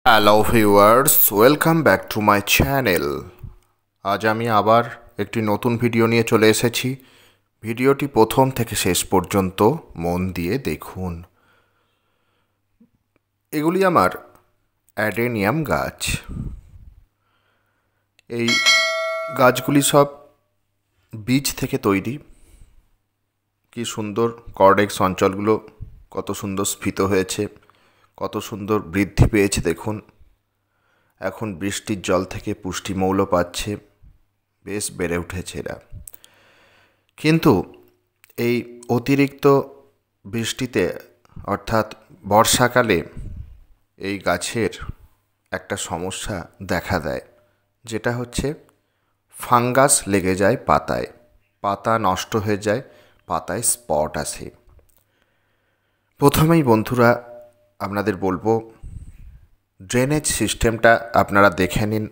Hello viewers, welcome back to my channel. আজ আমি আবার একটি নতুন ভিডিও নিয়ে চলে এসেছি। ভিডিওটি প্রথম থেকে শেষ পর্যন্ত মন দিয়ে দেখুন। এগুলি আমার অ্যাডেনিয়াম গাছ। এই গাছগুলি সব বীজ থেকে তৈরি। কি সুন্দর কর্ডেক্স অঞ্চলগুলো কত সুন্দর স্ফীত হয়েছে, কত সুন্দর বৃদ্ধি পেয়েছে দেখুন। এখন বৃষ্টির জল থেকে পুষ্টিমৌল পাচ্ছে, বেশ বেড়ে উঠেছে এরা। কিন্তু এই অতিরিক্ত বৃষ্টিতে অর্থাৎ বর্ষাকালে এই গাছের একটা সমস্যা দেখা দেয়, যেটা হচ্ছে ফাঙ্গাস লেগে যায় পাতায়, পাতা নষ্ট হয়ে যায়, পাতায় স্পট আসে। প্রথমেই বন্ধুরা আপনাদের বলবো, ড্রেনেজ সিস্টেমটা আপনারা দেখে নিন,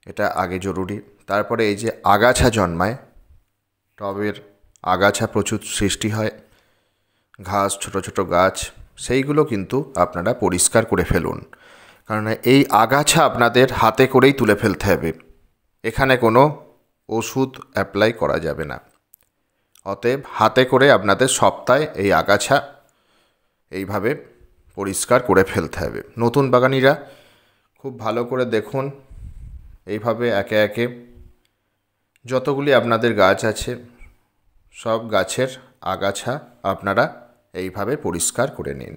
এটা আগে জরুরি। তারপরে এই যে আগাছা জন্মায়, টবের আগাছা প্রচুর সৃষ্টি হয়, ঘাস, ছোট ছোট গাছ, সেইগুলো কিন্তু আপনারা পরিষ্কার করে ফেলুন। কারণ এই আগাছা আপনাদের হাতে করেই তুলে ফেলতে হবে, এখানে কোনো ওষুধ অ্যাপ্লাই করা যাবে না। অতএব হাতে করে আপনাদের সপ্তাহে এই আগাছা এইভাবে পরিষ্কার করে ফেলতে হবে। নতুন বাগানিরা খুব ভালো করে দেখুন, এইভাবে একে একে যতগুলি আপনাদের গাছ আছে সব গাছের আগাছা আপনারা এইভাবে পরিষ্কার করে নিন।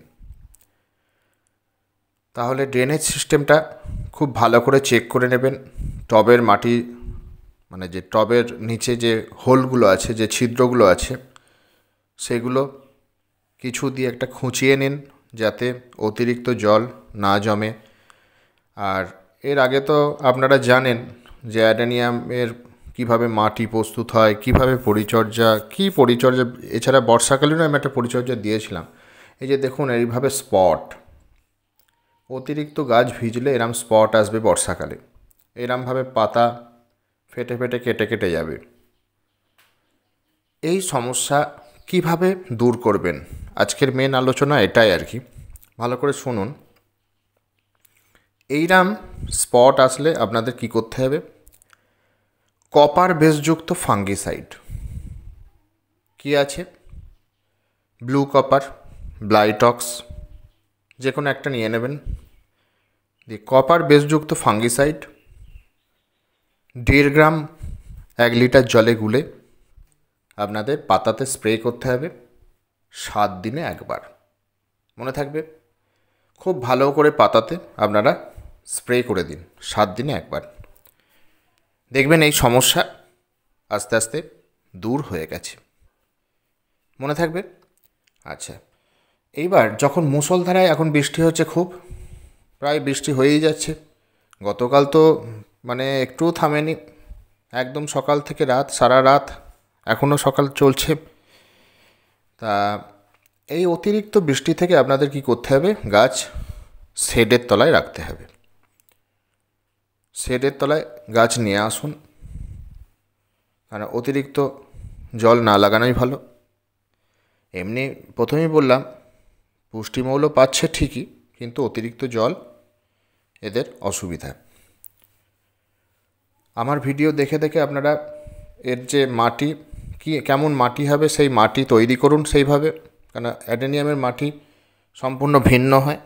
তাহলে ড্রেনেজ সিস্টেমটা খুব ভালো করে চেক করে নেবেন। টবের মাটি, মানে যে টবের নিচে যে হোলগুলো আছে, যে ছিদ্রগুলো আছে, সেগুলো কিছু দিয়ে একটা খুঁচিয়ে নিন, যাতে অতিরিক্ত জল না জমে। আর এর আগে তো আপনারা জানেন যে অ্যাডেনিয়ামের কীভাবে মাটি প্রস্তুত হয়, কীভাবে পরিচর্যা, এছাড়া বর্ষাকালীনও আমি একটা পরিচর্যা দিয়েছিলাম। এই যে দেখুন, এইভাবে স্পট, অতিরিক্ত গাছ ভিজলে এরম স্পট আসবে বর্ষাকালে, এরমভাবে পাতা ফেটে ফেটে কেটে কেটে যাবে। এই সমস্যা কিভাবে দূর করবেন, আজকের মেন আলোচনা এটাই আর কি। ভালো করে শুনুন। এইরকম স্পট আসলে আপনাদের কি করতে হবে, কপার বেসযুক্ত ফাঙ্গিসাইড কি আছে, ব্লু কপার, ব্লাইটক্স, যে কোনো একটা নিয়ে নেবেন। দিয়ে কপার বেসযুক্ত ফাঙ্গিসাইড 1.5 গ্রাম 1 লিটার জলে গুলে আপনাদের পাতাতে স্প্রে করতে হবে 7 দিনে একবার। মনে থাকবে, খুব ভালো করে পাতাতে আপনারা স্প্রে করে দিন 7 দিনে একবার। দেখবেন এই সমস্যা আস্তে আস্তে দূর হয়ে গেছে। মনে থাকবে। আচ্ছা, এইবার যখন মুষলধারায় এখন বৃষ্টি হচ্ছে, খুব প্রায় বৃষ্টি হয়েই যাচ্ছে। গতকাল তো মানে একটুও থামেনি, একদম সকাল থেকে রাত, সারা রাত, এখনও সকাল চলছে। তা এই অতিরিক্ত বৃষ্টি থেকে আপনাদের কি করতে হবে, গাছ শেডের তলায় রাখতে হবে। শেডের তলায় গাছ নিয়ে আসুন, কারণ অতিরিক্ত জল না লাগানোই ভালো। এমনি প্রথমেই বললাম, পুষ্টিমৌল পাচ্ছে ঠিকই, কিন্তু অতিরিক্ত জল এদের অসুবিধা। আমার ভিডিও দেখে দেখে আপনারা এর যে মাটি, কেমন মাটি হবে সেই মাটি তৈরি করুন সেইভাবে, কারণ অ্যাডেনিয়ামের মাটি সম্পূর্ণ ভিন্ন হয়।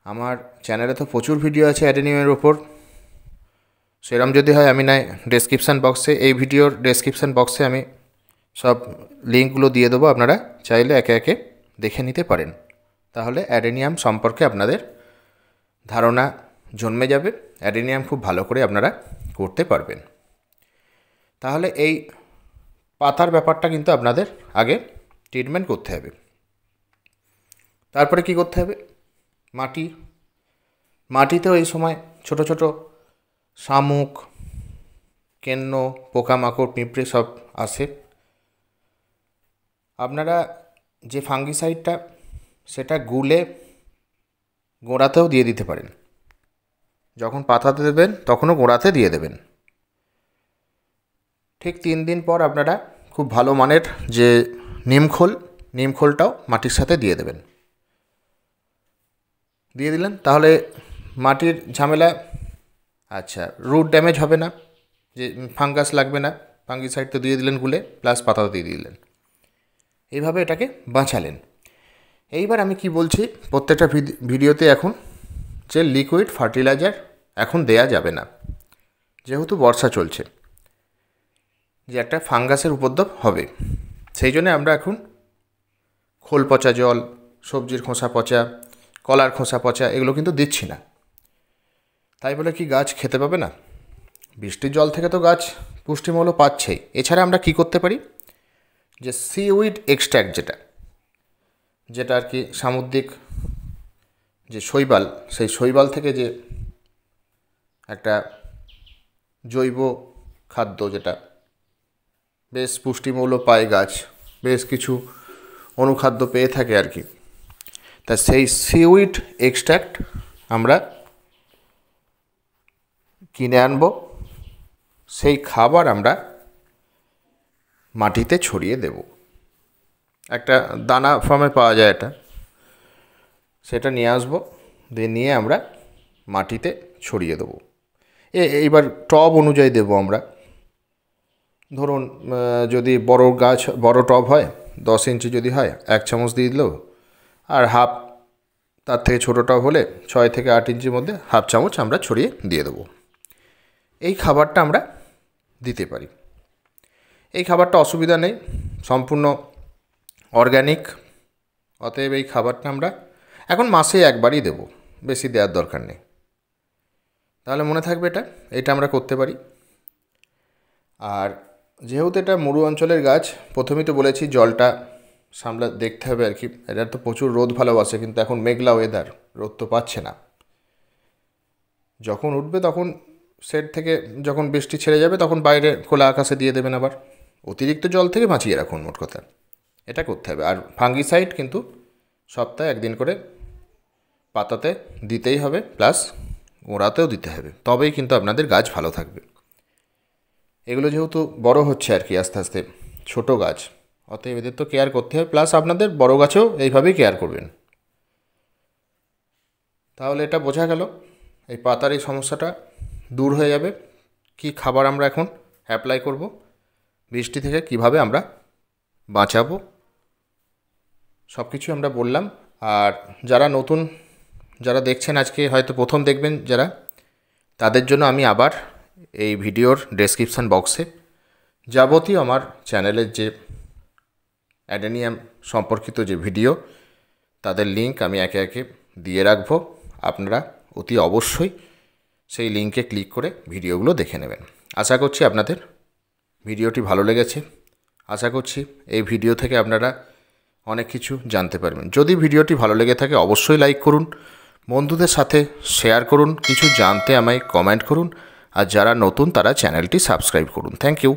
আমার চ্যানেলে তো প্রচুর ভিডিও আছে অ্যাডেনিয়ামের ওপর, সেরম যদি হয় আমি ডেসক্রিপশান বক্সে, এই ভিডিওর ডেসক্রিপশান বক্সে আমি সব লিঙ্কগুলো দিয়ে দেবো, আপনারা চাইলে একে একে দেখে নিতে পারেন। তাহলে অ্যাডেনিয়াম সম্পর্কে আপনাদের ধারণা জন্মে যাবে, অ্যাডেনিয়াম খুব ভালো করে আপনারা করতে পারবেন। তাহলে এই পাতার ব্যাপারটা কিন্তু আপনাদের আগে ট্রিটমেন্ট করতে হবে। তারপরে কি করতে হবে, মাটিতেও এই সময় ছোট ছোট শামুক, কেন্ন, পোকামাকড়, পিঁপড়ে সব আসে। আপনারা যে ফাঙ্গিসাইডটা, সেটা গুলে গোড়াতেও দিয়ে দিতে পারেন। যখন পাতাতে দেবেন তখনও গোড়াতে দিয়ে দেবেন। ঠিক 3 দিন পর আপনারা খুব ভালো মানের যে নিমখোলটাও মাটির সাথে দিয়ে দেবেন। দিয়ে দিলেন, তাহলে মাটির ঝামেলা, আচ্ছা রুট ড্যামেজ হবে না, যে ফাঙ্গাস লাগবে না, ফাঙ্গিসাইড তো দিয়ে দিলেন গুলে, প্লাস পাতাও দিয়ে দিলেন। এইভাবে এটাকে বাঁচালেন। এইবার আমি কি বলছি প্রত্যেকটা ভিডিওতে এখন, যে লিকুইড ফার্টিলাইজার এখন দেয়া যাবে না, যেহেতু বর্ষা চলছে, যে একটা ফাঙ্গাসের উপদ্রব হবে। সেই জন্য আমরা এখন খোল পচা জল, সবজির খোসা পচা, কলার খোসা পচা এগুলো কিন্তু দিচ্ছি না। তাই বলে কি গাছ খেতে পাবে না? বৃষ্টির জল থেকে তো গাছ পুষ্টিমূল্য পাচ্ছেই। এছাড়া আমরা কি করতে পারি, যে সিউইড এক্সট্র্যাক্ট যেটা আর কি সামুদ্রিক যে শৈবাল, সেই শৈবাল থেকে যে একটা জৈব খাদ্য, যেটা বেশ পুষ্টিমূল্য পায় গাছ, বেশ কিছু অনুখাদ্য পেয়ে থাকে আর কি। তা সেই সিউইড এক্সট্র্যাক্ট আমরা কিনে আনব, সেই খাবার আমরা মাটিতে ছড়িয়ে দেব। একটা দানা ফর্মে পাওয়া যায় এটা, সেটা নিয়ে আসবো, দিয়ে নিয়ে আমরা মাটিতে ছড়িয়ে দেবো। এইবার টব অনুযায়ী দেবো আমরা। ধরুন যদি বড় গাছ, বড় টব হয়, 10 ইঞ্চি যদি হয়, 1 চামচ দিয়ে দিল, আর হাফ তার থেকে ছোটো টব হলে 6 থেকে 8 ইঞ্চির মধ্যে হাফ চামচ আমরা ছড়িয়ে দিয়ে দেবো। এই খাবারটা আমরা দিতে পারি। এই খাবারটা অসুবিধা নেই, সম্পূর্ণ অর্গ্যানিক। অতএব এই খাবারটা আমরা এখন মাসে একবারই দেব, বেশি দেওয়ার দরকার নেই। তাহলে মনে থাকবে এটা আমরা করতে পারি। আর যেহেতু এটা মরু অঞ্চলের গাছ, প্রথমেই তো বলেছি জলটা দেখতে হবে আর কি। এটা তো প্রচুর রোদ ভালোবাসে, কিন্তু এখন মেঘলা ওয়েদার, রোদ তো পাচ্ছে না। যখন উঠবে তখন সেট থেকে যখন বৃষ্টি ছেড়ে যাবে, তখন বাইরে খোলা আকাশে দিয়ে দেবেন। আবার অতিরিক্ত জল থেকে বাঁচিয়ে রাখুন, মোট কথা এটা করতে হবে। আর ফাঙ্গিসাইড কিন্তু সপ্তাহে 1 দিন করে পাতাতে দিতেই হবে, প্লাস গোড়াতেও দিতে হবে, তবেই কিন্তু আপনাদের গাছ ভালো থাকবে। এগুলো যেহেতু বড় হচ্ছে আর কি আস্তে আস্তে, ছোট গাছ, অতএব এদের তো কেয়ার করতে হবে, প্লাস আপনাদের বড় গাছেও এইভাবেই কেয়ার করবেন। তাহলে এটা বোঝা গেল, এই পাতার এই সমস্যাটা দূর হয়ে যাবে। কি খাবার আমরা এখন অ্যাপ্লাই করব, বৃষ্টি থেকে কিভাবে আমরা বাঁচাবো, সব কিছু আমরা বললাম। আর যারা নতুন, যারা দেখছেন আজকে, হয়তো প্রথম দেখবেন যারা, তাদের জন্য আমি আবার এই ভিডিওর ডেসক্রিপশান বক্সে যাবতীয় আমার চ্যানেলের যে অ্যাডেনিয়াম সম্পর্কিত যে ভিডিও, তাদের লিঙ্ক আমি একে একে দিয়ে রাখবো। আপনারা অতি অবশ্যই সেই লিঙ্কে ক্লিক করে ভিডিওগুলো দেখে নেবেন। আশা করছি আপনাদের ভিডিওটি ভালো লেগেছে। আশা করছি এই ভিডিও থেকে আপনারা অনেক কিছু জানতে পারবেন। যদি ভিডিওটি ভালো লেগে থাকে অবশ্যই লাইক করুন, বন্ধুদের সাথে শেয়ার করুন, কিছু জানতে আমায় কমেন্ট করুন, আর যারা নতুন তারা চ্যানেলটি সাবস্ক্রাইব করুন। Thank you.